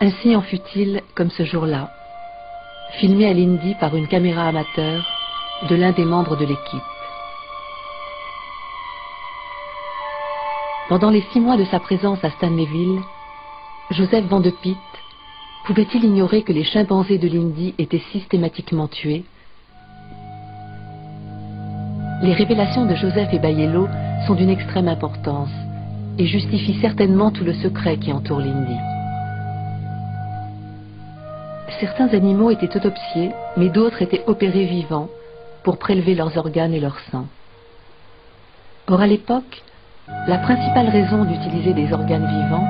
Ainsi en fut-il comme ce jour-là, filmé à l'Indy par une caméra amateur de l'un des membres de l'équipe. Pendant les 6 mois de sa présence à Stanleyville, Joseph Van de Pitt pouvait-il ignorer que les chimpanzés de l'Indy étaient systématiquement tués? Les révélations de Joseph et Baiello sont d'une extrême importance et justifient certainement tout le secret qui entoure l'Indy. Certains animaux étaient autopsiés, mais d'autres étaient opérés vivants pour prélever leurs organes et leur sang. Or, à l'époque, la principale raison d'utiliser des organes vivants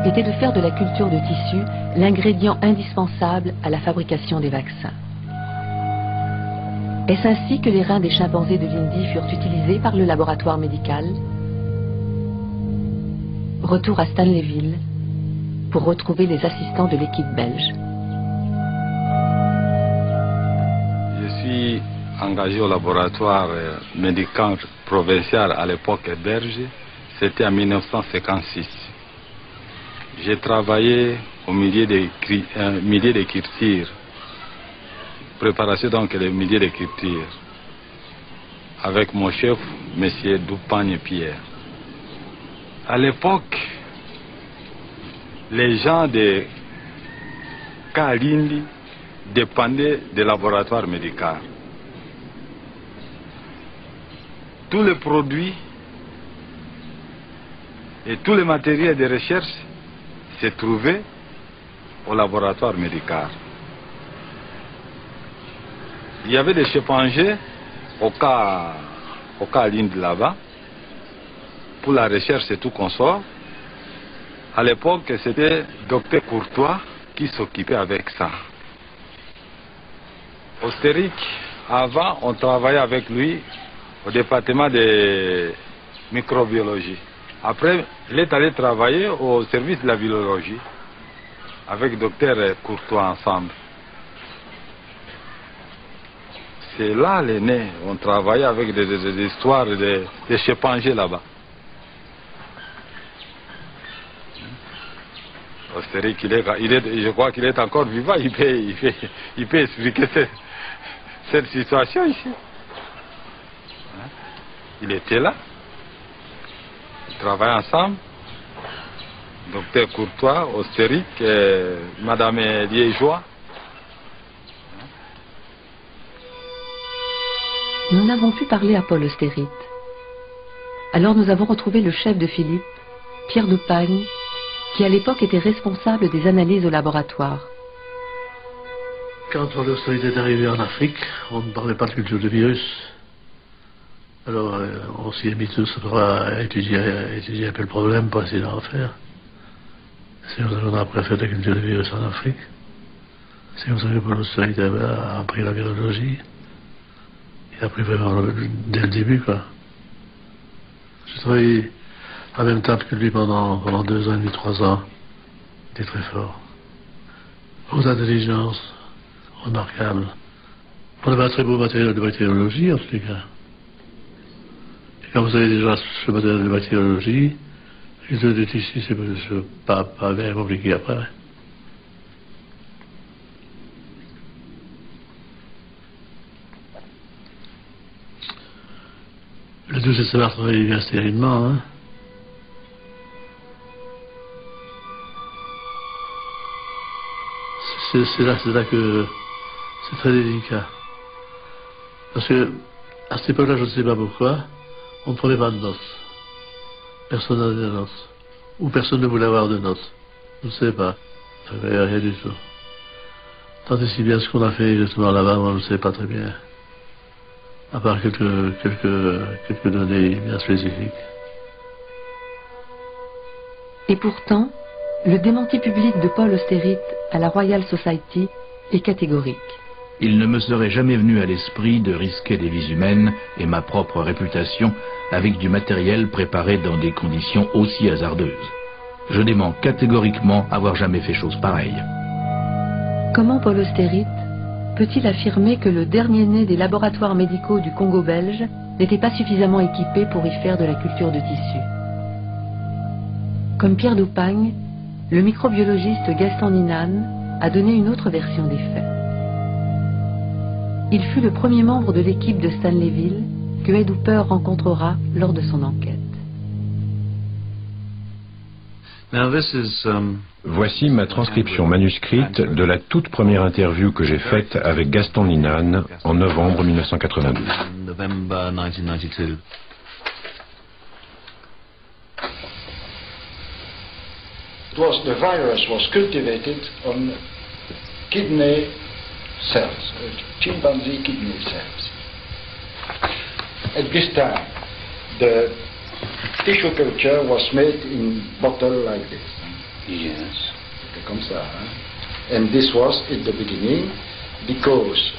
était de faire de la culture de tissu l'ingrédient indispensable à la fabrication des vaccins. Est-ce ainsi que les reins des chimpanzés de l'Indy furent utilisés par le laboratoire médical? Retour à Stanleyville pour retrouver les assistants de l'équipe belge. Je suis engagé au laboratoire médical provincial à l'époque belge, c'était en 1956. J'ai travaillé au milieu d'écriture, préparation donc des milliers d'écriture, avec mon chef, M. Doupagne Pierre. À l'époque, les gens de Kalindi dépendaient des laboratoires médicaux. Tous les produits et tous les matériels de recherche se trouvaient au laboratoire médical. Il y avait des chimpanzés au cas Linde là-bas, pour la recherche et tout consort. À l'époque, c'était Dr Courtois qui s'occupait avec ça. Austéric, avant, on travaillait avec lui au département de microbiologie. Après, il est allé travailler au service de la biologie avec Dr Courtois ensemble. C'est là les nés, on travaillait avec des histoires de chimpanzés là-bas. Austéric, je crois qu'il est encore vivant, il peut expliquer cette situation ici. Il était là, ils travaillaient ensemble, Docteur Courtois, Austéric, Madame Liégeois. Nous n'avons pu parler à Paul Austéric. Alors nous avons retrouvé le chef de Philippe, Pierre Doupagne, qui à l'époque était responsable des analyses au laboratoire. Quand Paul Austéric est arrivé en Afrique, on ne parlait pas de culture de virus. Alors on s'y est mis tous à étudier un peu le problème pour essayer d'en faire. C'est comme ça qu'on a appris à faire de la culture de virus en Afrique. C'est comme ça que Paul Austéric a appris la virologie. Il a appris vraiment dès le début, quoi. J'ai travaillé en même temps que lui pendant 2 ans et demi, 3 ans. Il était très fort. Haute intelligence, remarquable. On avait un très beau matériel de bactériologie, en tous les cas. Et quand vous avez déjà ce matériel de bactériologie, les de tissu, c'est pas bien compliqué après. Le 12 septembre travaillait bien stérilement, hein. C'est là que c'est très délicat. Parce que, à cette époque-là, je ne sais pas pourquoi, on ne prenait pas de notes. Personne n'avait de notes. Ou personne ne voulait avoir de notes. Je ne sais pas. Il n'y avait rien du tout. Tant et si bien ce qu'on a fait justement là-bas, moi je ne sais pas très bien. À part quelques données bien spécifiques. Et pourtant, le démenti public de Paul Austéric à la Royal Society est catégorique. Il ne me serait jamais venu à l'esprit de risquer des vies humaines et ma propre réputation avec du matériel préparé dans des conditions aussi hasardeuses. Je dément catégoriquement avoir jamais fait chose pareille. Comment Paul Austéric peut-il affirmer que le dernier né des laboratoires médicaux du Congo belge n'était pas suffisamment équipé pour y faire de la culture de tissu? Comme Pierre Doupagne, le microbiologiste Gaston Ninan a donné une autre version des faits. Il fut le premier membre de l'équipe de Stanleyville que Ed Hooper rencontrera lors de son enquête. Voici ma transcription manuscrite de la toute première interview que j'ai faite avec Gaston Ninan en novembre 1992. The virus was cultivated on kidney cells, chimpanzee kidney cells. At this time, the tissue culture was made in bottle like this. Yes. Comme ça. And this was at the beginning because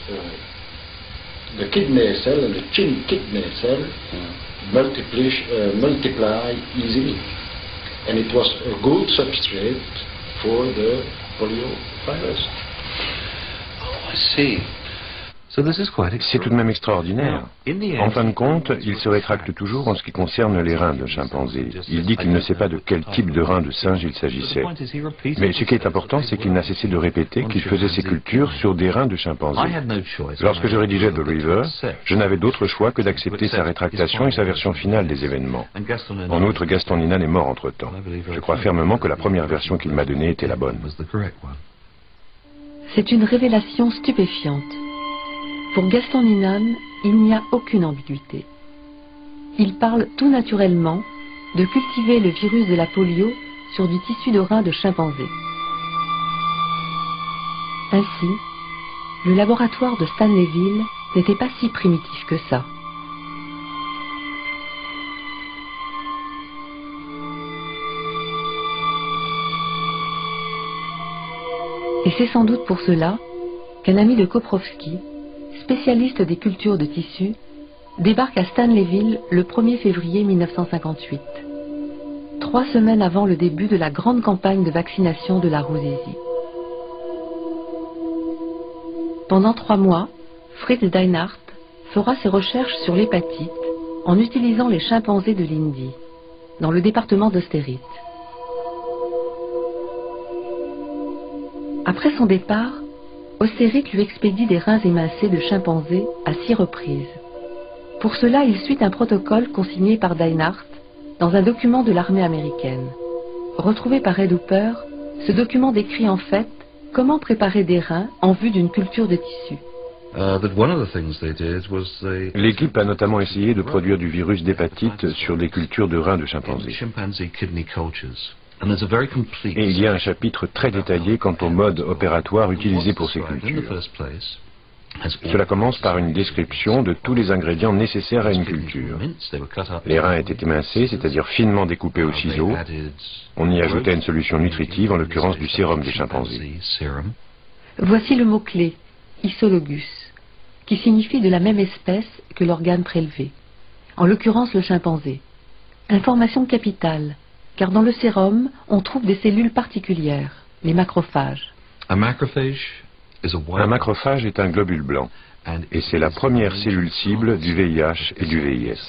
the kidney cell and the kidney cell multiply easily. And it was a good substrate for the polio virus. Oh, I see. C'est tout de même extraordinaire. En fin de compte, il se rétracte toujours en ce qui concerne les reins de chimpanzé. Il dit qu'il ne sait pas de quel type de rein de singe il s'agissait. Mais ce qui est important, c'est qu'il n'a cessé de répéter qu'il faisait ses cultures sur des reins de chimpanzé. Lorsque je rédigeais The River, je n'avais d'autre choix que d'accepter sa rétractation et sa version finale des événements. En outre, Gaston Ninan est mort entre-temps. Je crois fermement que la première version qu'il m'a donnée était la bonne. C'est une révélation stupéfiante. Pour Gaston Ninan, il n'y a aucune ambiguïté. Il parle tout naturellement de cultiver le virus de la polio sur du tissu de rein de chimpanzé. Ainsi, le laboratoire de Stanleyville n'était pas si primitif que ça. Et c'est sans doute pour cela qu'un ami de Koprowski, spécialiste des cultures de tissus, débarque à Stanleyville le 1er février 1958, 3 semaines avant le début de la grande campagne de vaccination de la rousésie. Pendant 3 mois, Fritz Deinhardt fera ses recherches sur l'hépatite en utilisant les chimpanzés de l'Indie, dans le département d'Austerlitz. Après son départ, Austerlitz lui expédie des reins émincés de chimpanzés à 6 reprises. Pour cela, il suit un protocole consigné par Deinhardt dans un document de l'armée américaine. Retrouvé par Ed Hooper, ce document décrit en fait comment préparer des reins en vue d'une culture de tissu. L'équipe a notamment essayé de produire du virus d'hépatite sur des cultures de reins de chimpanzés. Et il y a un chapitre très détaillé quant au mode opératoire utilisé pour ces cultures. Cela commence par une description de tous les ingrédients nécessaires à une culture. Les reins étaient émincés, c'est-à-dire finement découpés au ciseau. On y ajoutait une solution nutritive, en l'occurrence du sérum des chimpanzés. Voici le mot-clé, Isologus, qui signifie de la même espèce que l'organe prélevé, en l'occurrence le chimpanzé. Information capitale, car dans le sérum, on trouve des cellules particulières, les macrophages. Un macrophage est un globule blanc, et c'est la première cellule cible du VIH et du VIS.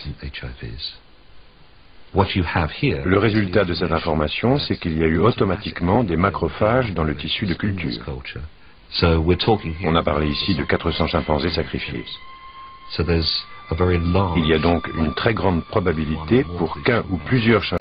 Le résultat de cette information, c'est qu'il y a eu automatiquement des macrophages dans le tissu de culture. On a parlé ici de 400 chimpanzés sacrifiés. Il y a donc une très grande probabilité pour qu'un ou plusieurs chimpanzés